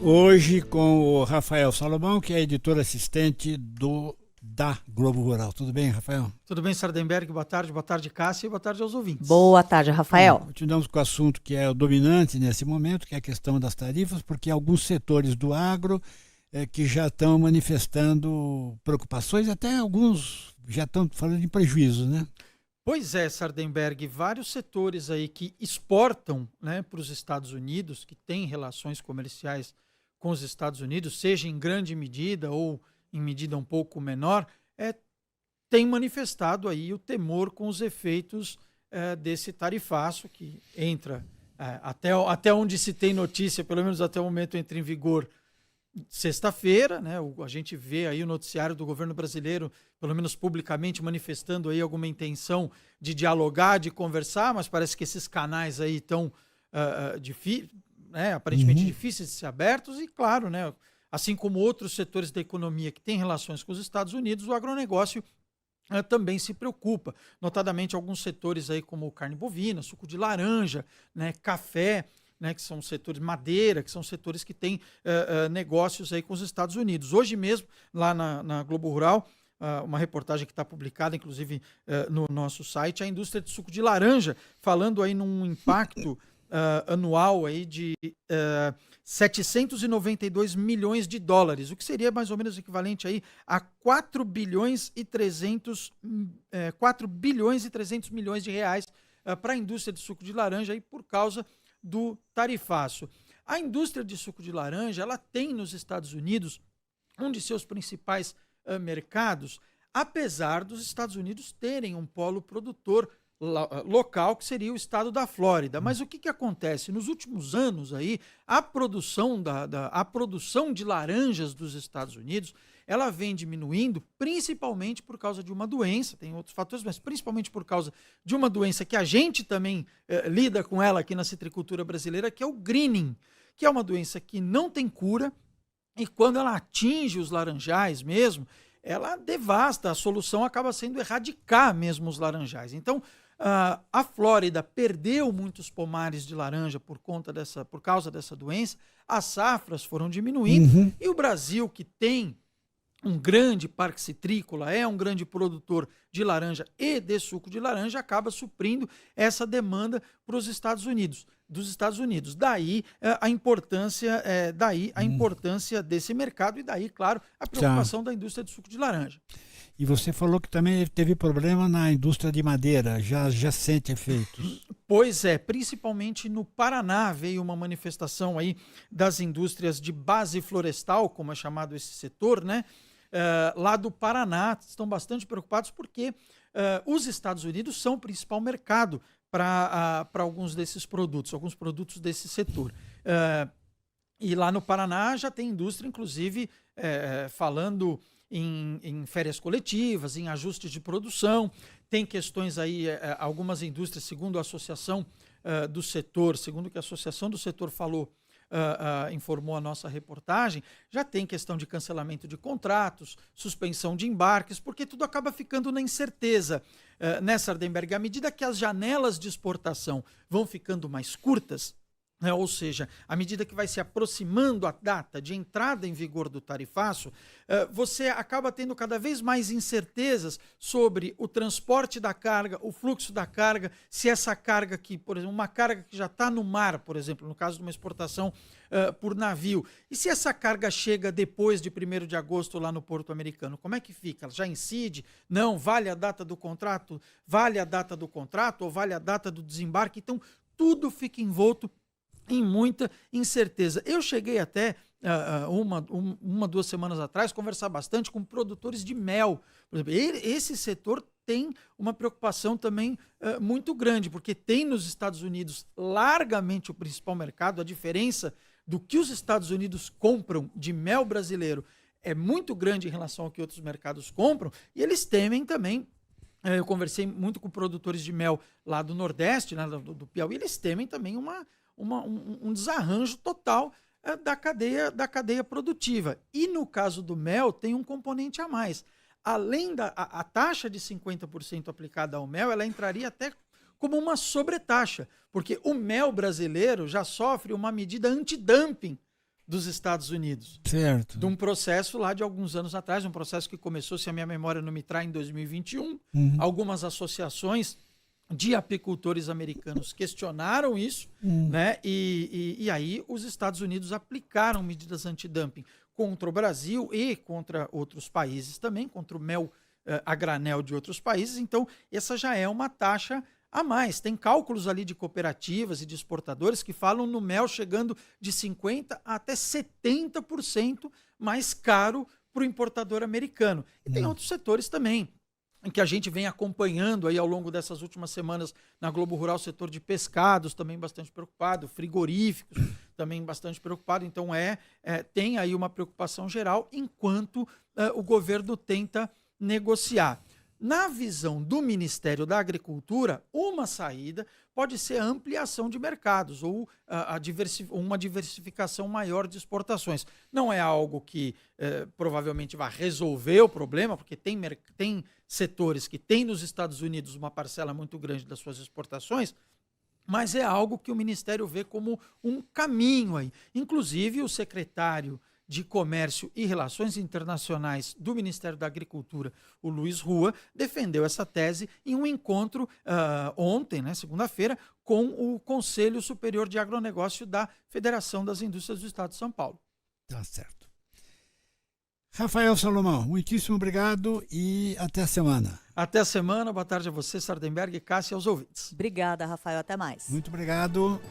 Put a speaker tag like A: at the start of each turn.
A: Hoje com o Rafael Salomão, que é editor assistente da Globo Rural. Tudo bem, Rafael?
B: Tudo bem, Sardenberg? Boa tarde, Cássia, e boa tarde aos ouvintes.
C: Boa tarde, Rafael.
A: Continuamos com o assunto que é o dominante nesse momento, que é a questão das tarifas, porque alguns setores do agro que já estão manifestando preocupações, até alguns já estão falando de prejuízo, né?
B: Pois é, Sardenberg, vários setores aí que exportam, né, para os Estados Unidos, que têm relações comerciais com os Estados Unidos, seja em grande medida ou em medida um pouco menor, tem manifestado aí o temor com os efeitos desse tarifaço que entra até onde se tem notícia, pelo menos até o momento entra em vigor sexta-feira, né? A gente vê aí o noticiário do governo brasileiro, pelo menos publicamente, manifestando aí alguma intenção de dialogar, de conversar, mas parece que esses canais aí estão aparentemente difíceis de ser abertos e, claro, né, assim como outros setores da economia que têm relações com os Estados Unidos, o agronegócio também se preocupa, notadamente alguns setores aí como carne bovina, suco de laranja, né, café, né, que são setores, madeira, que são setores que têm negócios aí com os Estados Unidos. Hoje mesmo, lá na Globo Rural, uma reportagem que está publicada, inclusive, no nosso site, a indústria de suco de laranja, falando aí num impacto anual aí de 792 milhões de dólares, o que seria mais ou menos equivalente aí a 4 bilhões e 300 milhões de reais para a indústria de suco de laranja aí por causa do tarifaço. A indústria de suco de laranja, ela tem nos Estados Unidos um de seus principais mercados, apesar dos Estados Unidos terem um polo produtor local, que seria o estado da Flórida. Mas o que acontece? Nos últimos anos aí, a produção de laranjas dos Estados Unidos, ela vem diminuindo, principalmente por causa de uma doença, tem outros fatores, mas principalmente por causa de uma doença que a gente também lida com ela aqui na citricultura brasileira, que é o greening, que é uma doença que não tem cura, e quando ela atinge os laranjais mesmo, ela devasta, a solução acaba sendo erradicar mesmo os laranjais. Então, a Flórida perdeu muitos pomares de laranja por causa dessa doença, as safras foram diminuindo, e o Brasil, que tem um grande parque citrícola, é um grande produtor de laranja e de suco de laranja, acaba suprindo essa demanda para os Estados Unidos, dos Estados Unidos. Daí a importância desse mercado e daí, claro, a preocupação da indústria de suco de laranja.
A: E você falou que também teve problema na indústria de madeira, já sente efeitos.
B: Pois é, principalmente no Paraná veio uma manifestação aí das indústrias de base florestal, como é chamado esse setor, né? Lá do Paraná estão bastante preocupados porque os Estados Unidos são o principal mercado para alguns desses produtos, alguns produtos desse setor. E lá no Paraná já tem indústria, inclusive, falando em férias coletivas, em ajustes de produção, tem questões aí, algumas indústrias, segundo a associação do setor, segundo o que a associação do setor falou, informou a nossa reportagem, já tem questão de cancelamento de contratos, suspensão de embarques, porque tudo acaba ficando na incerteza. Né, Sardenberg, à medida que as janelas de exportação vão ficando mais curtas, ou seja, à medida que vai se aproximando a data de entrada em vigor do tarifaço, você acaba tendo cada vez mais incertezas sobre o transporte da carga, o fluxo da carga, se essa carga que, por exemplo, uma carga que já está no mar, por exemplo, no caso de uma exportação por navio, e se essa carga chega depois de 1º de agosto lá no Porto Americano, como é que fica? Ela já incide? Não, vale a data do contrato? Vale a data do contrato ou vale a data do desembarque? Então, tudo fica envolto em muita incerteza. Eu cheguei até 2 semanas atrás conversar bastante com produtores de mel. Por exemplo, esse setor tem uma preocupação também muito grande, porque tem nos Estados Unidos largamente o principal mercado, a diferença do que os Estados Unidos compram de mel brasileiro é muito grande em relação ao que outros mercados compram, e eles temem também. Eu conversei muito com produtores de mel lá do Nordeste, né, do Piauí, eles temem também um desarranjo total da cadeia produtiva. E no caso do mel, tem um componente a mais. Além da a taxa de 50% aplicada ao mel, ela entraria até como uma sobretaxa, porque o mel brasileiro já sofre uma medida antidumping dos Estados Unidos.
A: Certo.
B: De um processo lá de alguns anos atrás, um processo que começou, se a minha memória não me trai, em 2021. Algumas associações de apicultores americanos questionaram isso, né? E aí os Estados Unidos aplicaram medidas antidumping contra o Brasil e contra outros países também, contra o mel a granel de outros países. Então, essa já é uma taxa a mais. Tem cálculos ali de cooperativas e de exportadores que falam no mel chegando de 50% até 70% mais caro para o importador americano. E tem outros setores também, em que a gente vem acompanhando aí ao longo dessas últimas semanas na Globo Rural, o setor de pescados também bastante preocupado, frigoríficos também bastante preocupado. Então tem aí uma preocupação geral enquanto o governo tenta negociar. Na visão do Ministério da Agricultura, uma saída pode ser a ampliação de mercados ou uma diversificação maior de exportações. Não é algo que provavelmente vai resolver o problema, porque tem setores que têm nos Estados Unidos uma parcela muito grande das suas exportações, mas é algo que o Ministério vê como um caminho aí. Inclusive, o secretário de Comércio e Relações Internacionais do Ministério da Agricultura, o Luiz Rua, defendeu essa tese em um encontro ontem, né, segunda-feira, com o Conselho Superior de Agronegócio da Federação das Indústrias do Estado de São Paulo.
A: Tá certo. Rafael Salomão, muitíssimo obrigado e até a semana.
B: Até a semana, boa tarde a você, Sardenberg, Cássia e aos ouvintes.
C: Obrigada, Rafael, até mais.
A: Muito obrigado.